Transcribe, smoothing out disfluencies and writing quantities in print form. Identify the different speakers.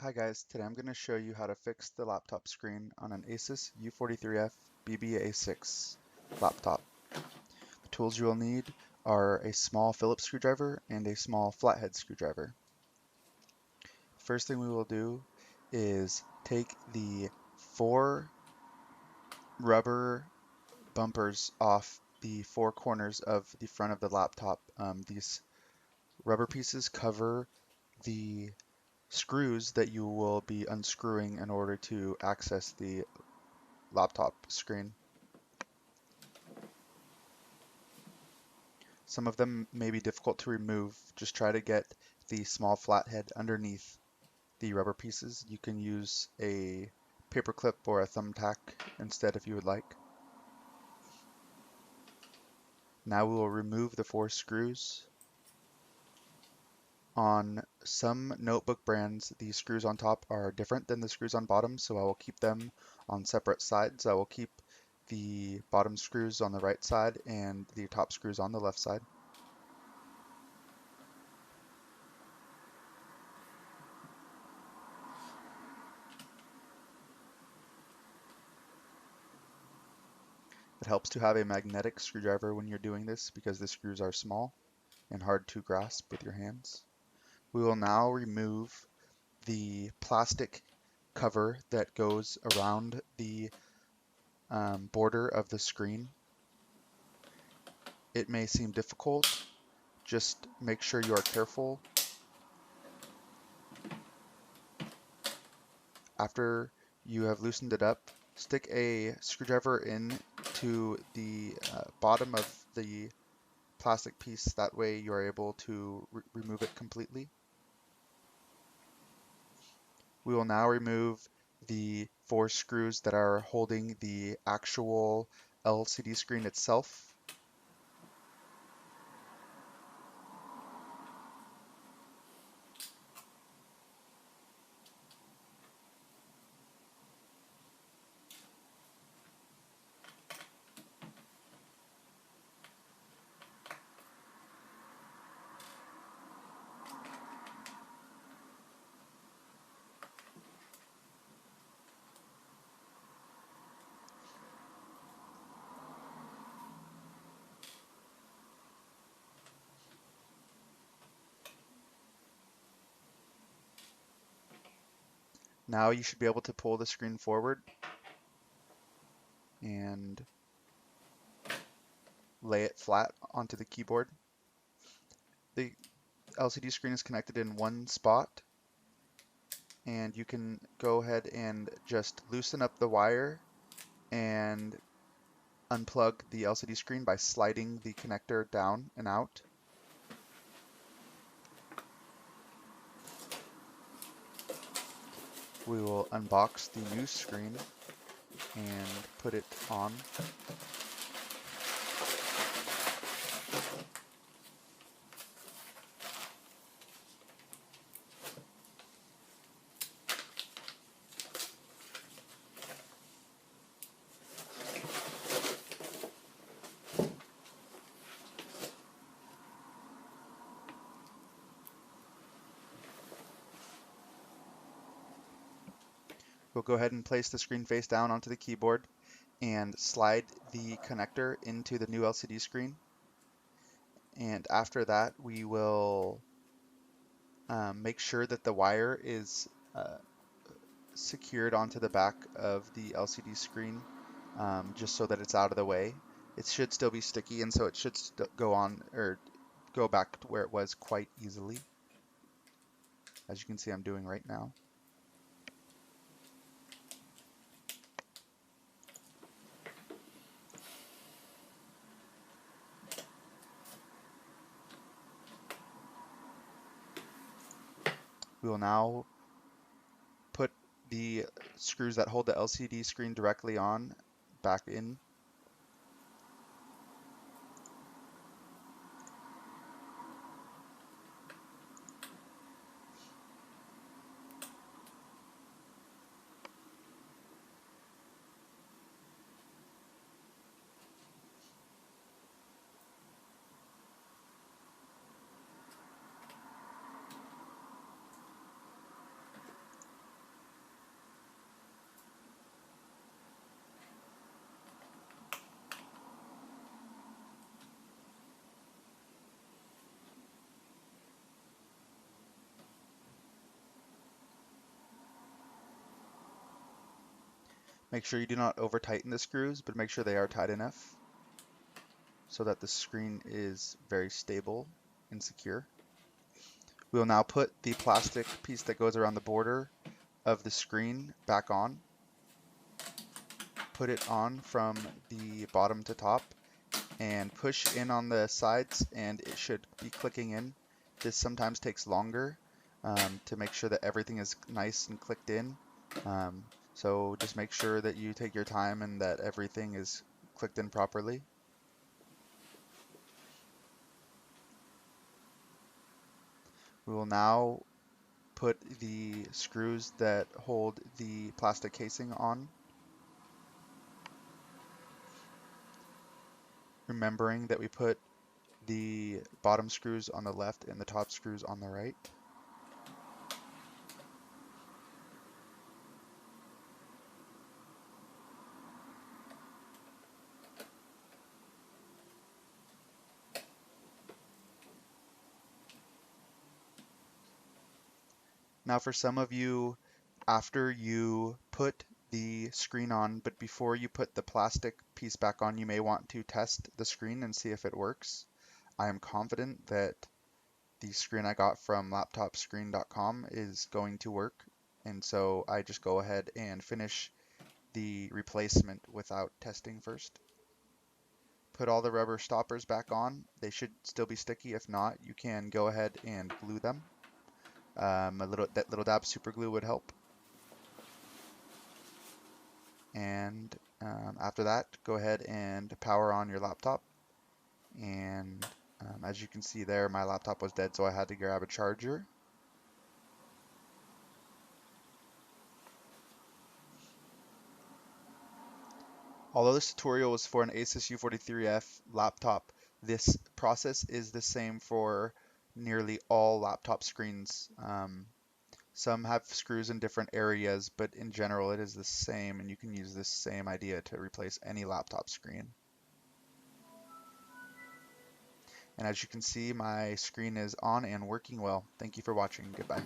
Speaker 1: Hi guys, today I'm going to show you how to fix the laptop screen on an Asus U43F-BBA6 laptop. The tools you will need are a small Phillips screwdriver and a small flathead screwdriver. First thing we will do is take the 4 rubber bumpers off the 4 corners of the front of the laptop. These rubber pieces cover the screws that you will be unscrewing in order to access the laptop screen. Some of them may be difficult to remove. Just try to get the small flathead underneath the rubber pieces. You can use a paper clip or a thumbtack instead if you would like. Now we will remove the 4 screws. On some notebook brands, the screws on top are different than the screws on bottom, so I will keep them on separate sides. I will keep the bottom screws on the right side and the top screws on the left side. It helps to have a magnetic screwdriver when you're doing this because the screws are small and hard to grasp with your hands. We will now remove the plastic cover that goes around the border of the screen. It may seem difficult. Just make sure you are careful. After you have loosened it up, stick a screwdriver into the bottom of the plastic piece. That way you are able to remove it completely. We will now remove the 4 screws that are holding the actual LCD screen itself. Now you should be able to pull the screen forward and lay it flat onto the keyboard. The LCD screen is connected in one spot, and you can go ahead and just loosen up the wire and unplug the LCD screen by sliding the connector down and out. We will unbox the new screen and put it on. We'll go ahead and place the screen face down onto the keyboard and slide the connector into the new LCD screen. And after that, we will make sure that the wire is secured onto the back of the LCD screen, just so that it's out of the way. It should still be sticky, and so it should go on or go back to where it was quite easily, as you can see I'm doing right now. We will now put the screws that hold the LCD screen directly on back in. Make sure you do not over tighten the screws, but make sure they are tight enough so that the screen is very stable and secure. We will now put the plastic piece that goes around the border of the screen back on. Put it on from the bottom to top and push in on the sides and it should be clicking in. This sometimes takes longer to make sure that everything is nice and clicked in. So just make sure that you take your time and that everything is clicked in properly. We will now put the screws that hold the plastic casing on, remembering that we put the bottom screws on the left and the top screws on the right. Now for some of you, after you put the screen on, but before you put the plastic piece back on, you may want to test the screen and see if it works. I am confident that the screen I got from laptopscreen.com is going to work, and so I just go ahead and finish the replacement without testing first. Put all the rubber stoppers back on. They should still be sticky. If not, you can go ahead and glue them. That little dab super glue would help. And after that, go ahead and power on your laptop. And as you can see there, my laptop was dead, so I had to grab a charger. Although this tutorial was for an Asus U43F laptop, this process is the same for nearly all laptop screens. Some have screws in different areas, but in general it is the same, and you can use this same idea to replace any laptop screen. And as you can see, my screen is on and working well. Thank you for watching. Goodbye.